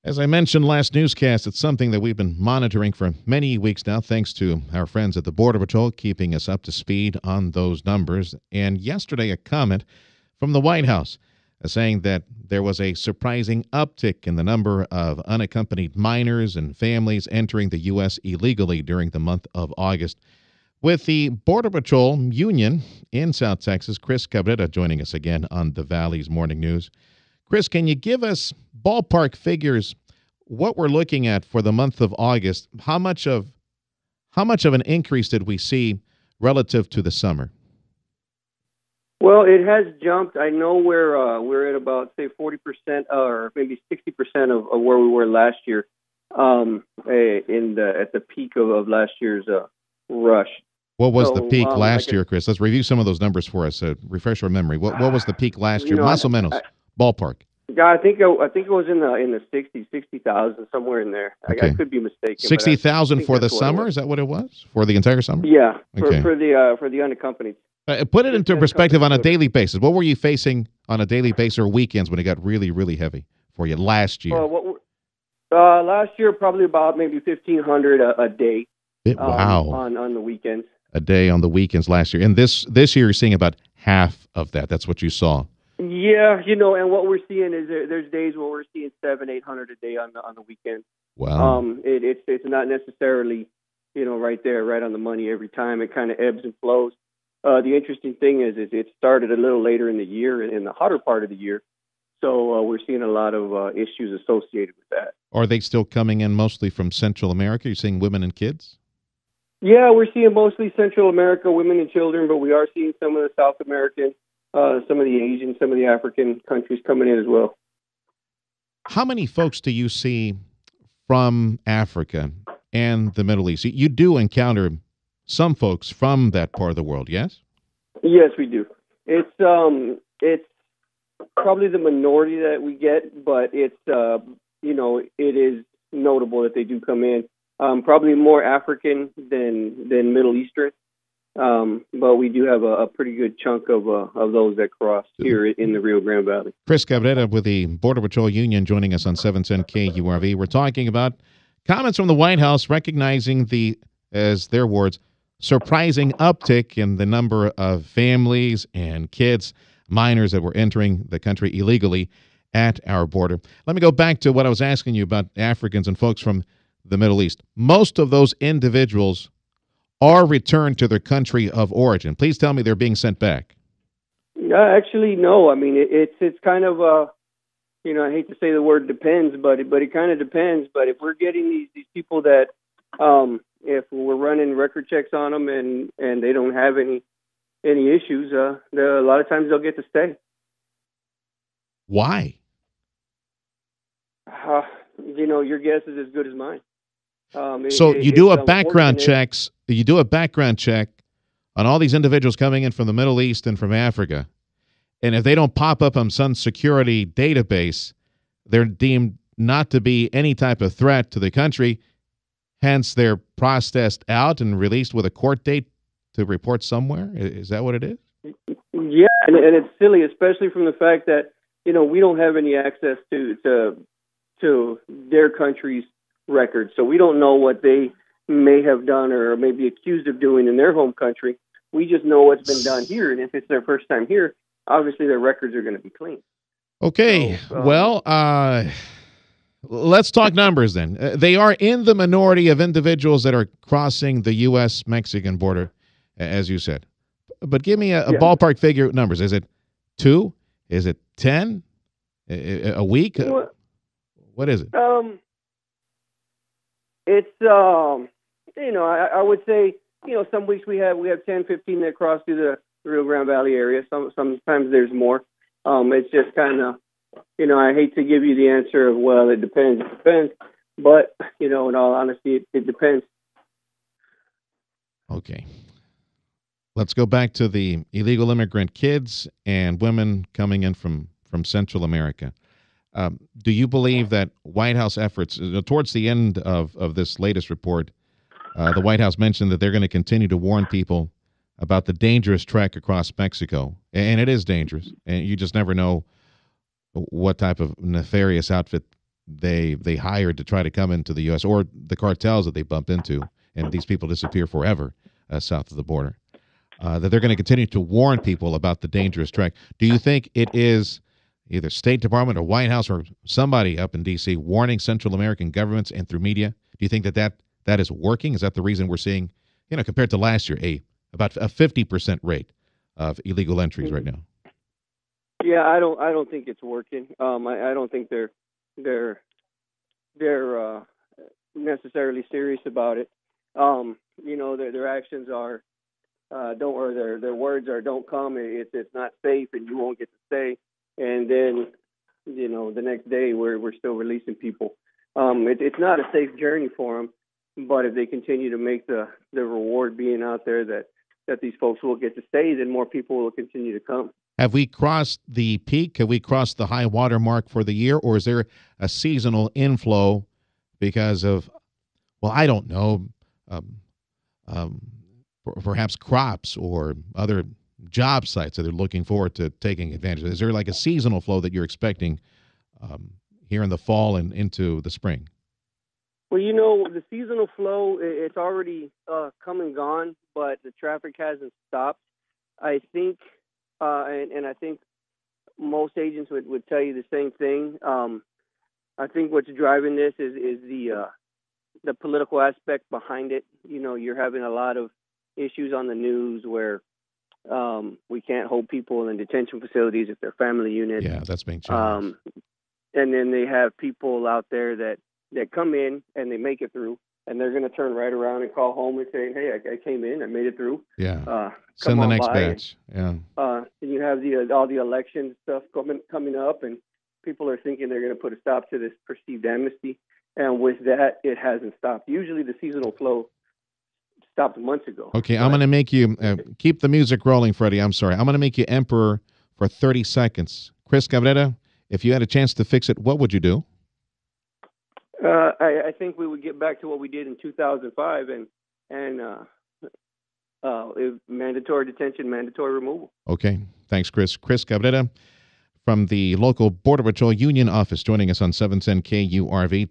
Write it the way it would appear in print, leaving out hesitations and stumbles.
As I mentioned last newscast, it's something that we've been monitoring for many weeks now, thanks to our friends at the Border Patrol keeping us up to speed on those numbers. And yesterday, a comment from the White House saying that there was a surprising uptick in the number of unaccompanied minors and families entering the U.S. illegally during the month of August. With the Border Patrol Union in South Texas, Chris Cabrerra joining us again on the Valley's Morning News. Chris, can you give us ballpark figures, what we're looking at for the month of August? How much of an increase did we see relative to the summer? Well, it has jumped. I know we're at about, say, 40% or maybe 60% of where we were last year at the peak of last year's rush. What was the peak last year, Chris? Let's review some of those numbers for us. Refresh our memory. What was the peak last year? Más o menos, ballpark. Yeah, I think it was in the 60,000, somewhere in there. Okay. I could be mistaken. 60,000 for the summer? Is that what it was? For the entire summer? Yeah, okay. for the unaccompanied. Put it into perspective on a daily basis. What were you facing on a daily basis or weekends when it got really, really heavy for you last year? Last year, probably about maybe 1,500 a day. Wow. On the weekends. A day on the weekends last year. And this year, you're seeing about half of that. That's what you saw. Yeah, and what we're seeing is there's days where we're seeing 700-800 a day on the weekend. Wow. It's not necessarily, right there, right on the money every time. It kind of ebbs and flows. The interesting thing is it started a little later in the year, in the hotter part of the year. So we're seeing a lot of issues associated with that. Are they still coming in mostly from Central America? You're seeing women and kids? Yeah, we're seeing mostly Central America, women and children, but we are seeing some of the South American, some of the Asian, some of the African countries coming in as well. How many folks do you see from Africa and the Middle East? You do encounter some folks from that part of the world, yes? Yes, we do. It's probably the minority that we get, but it's it is notable that they do come in. Probably more African than Middle Eastern, but we do have a pretty good chunk of those that cross here in the Rio Grande Valley. Chris Cabrerra with the Border Patrol Union joining us on 710 KURV. We're talking about comments from the White House recognizing the, as their words, surprising uptick in the number of families and kids, minors that were entering the country illegally at our border. Let me go back to what I was asking you about Africans and folks from the Middle East. Most of those individuals are returned to their country of origin. Please tell me they're being sent back. Actually, no. I mean, it's kind of I hate to say the word depends, but it kind of depends. But if we're getting these people that, if we're running record checks on them and they don't have any issues, a lot of times they'll get to stay. Why? Your guess is as good as mine. So you do a background checks. You do a background check on all these individuals coming in from the Middle East and from Africa, and if they don't pop up on some security database, they're deemed not to be any type of threat to the country. Hence, they're processed out and released with a court date to report somewhere. Is that what it is? Yeah, and it's silly, especially from the fact that we don't have any access to their country's records. So we don't know what they may have done or may be accused of doing in their home country. We just know what's been done here. And if it's their first time here, obviously their records are going to be clean. Okay. So, let's talk numbers then. They are in the minority of individuals that are crossing the U.S.-Mexican border, as you said. But give me a ballpark figure numbers. Is it 2? Is it 10? A week? What is it? It's I would say some weeks we have 10, 15 that cross through the Rio Grande Valley area. Sometimes there's more. It's just kind of I hate to give you the answer of it depends. It depends, but in all honesty, it depends. Okay. Let's go back to the illegal immigrant kids and women coming in from Central America. Do you believe that White House efforts, towards the end of this latest report, the White House mentioned that they're going to continue to warn people about the dangerous trek across Mexico, and it is dangerous, and you just never know what type of nefarious outfit they hired to try to come into the U.S., or the cartels that they bump into, and these people disappear forever south of the border. That they're going to continue to warn people about the dangerous trek. Do you think it is either State Department or White House or somebody up in D.C. warning Central American governments and through media? Do you think that is working? Is that the reason we're seeing, compared to last year, about a 50% rate of illegal entries right now? Yeah, I don't think it's working. I don't think they're necessarily serious about it. Their actions are don't, or their words are don't come. It's not safe, and you won't get to stay. And then the next day we're still releasing people. It's not a safe journey for them. But if they continue to make the reward being out there that these folks will get to stay, then more people will continue to come. Have we crossed the peak? Have we crossed the high water mark for the year? Or is there a seasonal inflow because of, well, I don't know, perhaps crops or other job sites that they're looking forward to taking advantage of? Is there like a seasonal flow that you're expecting here in the fall and into the spring? Well, the seasonal flow, it's already come and gone, but the traffic hasn't stopped. I think, and I think most agents would tell you the same thing. I think what's driving this is the political aspect behind it. You're having a lot of issues on the news where we can't hold people in detention facilities if they're family units. Yeah, that's being challenged. And then they have people out there that come in and they make it through, and they're going to turn right around and call home and say, "Hey, I came in, I made it through." Yeah. Send the next batch. Yeah. And you have all the election stuff coming up, and people are thinking they're going to put a stop to this perceived amnesty, and with that, it hasn't stopped. Usually, the seasonal flow stopped months ago. Okay, I'm going to make you keep the music rolling, Freddie. I'm sorry. I'm going to make you emperor for 30 seconds. Chris Cabrerra, if you had a chance to fix it, what would you do? I think we would get back to what we did in 2005 and mandatory detention, mandatory removal. Okay. Thanks, Chris. Chris Cabrerra from the local Border Patrol Union office joining us on 710 KURV.